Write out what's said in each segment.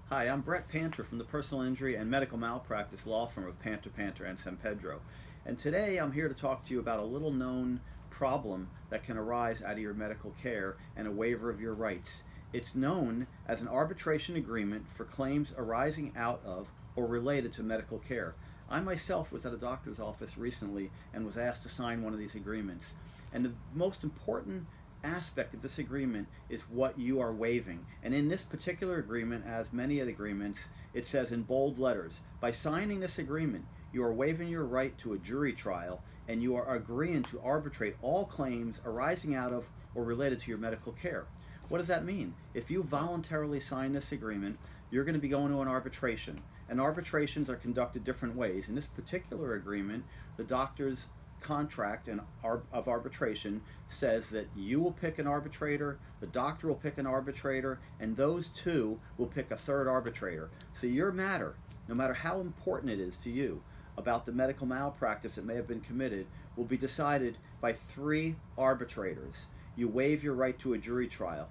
Hi, I'm Brett Panter from the Personal Injury and Medical Malpractice Law Firm of Panter Panter and Sampedro. And today I'm here to talk to you about a little known problem that can arise out of your medical care and a waiver of your rights. It's known as an arbitration agreement for claims arising out of or related to medical care. I myself was at a doctor's office recently and was asked to sign one of these agreements. And the most important aspect of this agreement is what you are waiving. And in this particular agreement, as many of the agreements, it says in bold letters, by signing this agreement, you are waiving your right to a jury trial and you are agreeing to arbitrate all claims arising out of or related to your medical care. What does that mean? If you voluntarily sign this agreement, you're going to be going to an arbitration. And arbitrations are conducted different ways. In this particular agreement, the doctor's contract of arbitration says that you will pick an arbitrator, the doctor will pick an arbitrator, and those two will pick a third arbitrator. So your matter, no matter how important it is to you about the medical malpractice that may have been committed, will be decided by three arbitrators. You waive your right to a jury trial.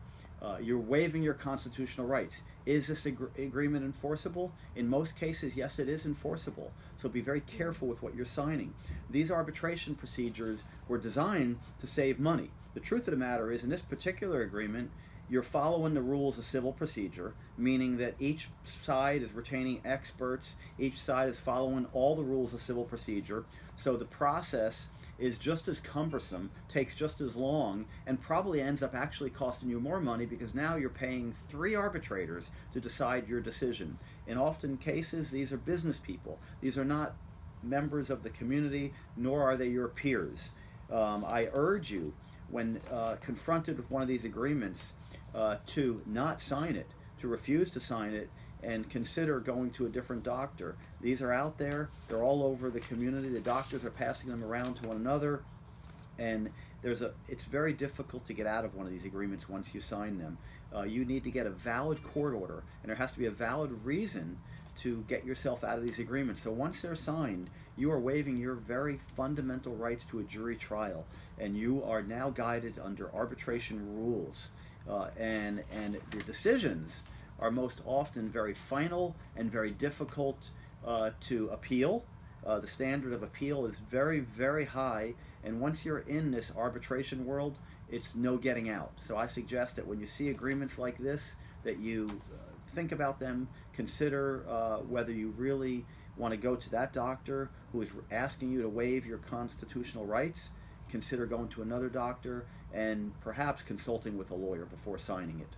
You're waiving your constitutional rights. Is this agreement enforceable? In most cases, yes, it is enforceable. So be very careful with what you're signing. These arbitration procedures were designed to save money. The truth of the matter is, in this particular agreement, you're following the rules of civil procedure, meaning that each side is retaining experts, each side is following all the rules of civil procedure. So the process is just as cumbersome, takes just as long, and probably ends up actually costing you more money because now you're paying three arbitrators to decide your decision. In often cases, these are business people. These are not members of the community, nor are they your peers. I urge you, when confronted with one of these agreements, to not sign it, to refuse to sign it, and consider going to a different doctor. These are out there, they're all over the community, the doctors are passing them around to one another, and it's very difficult to get out of one of these agreements once you sign them. You need to get a valid court order, and there has to be a valid reason to get yourself out of these agreements. So once they're signed, you are waiving your very fundamental rights to a jury trial, and you are now guided under arbitration rules. And the decisions are most often very final and very difficult to appeal. The standard of appeal is very, very high, and once you're in this arbitration world, it's no getting out. So I suggest that when you see agreements like this, that you think about them, consider whether you really want to go to that doctor who is asking you to waive your constitutional rights, consider going to another doctor, and perhaps consulting with a lawyer before signing it.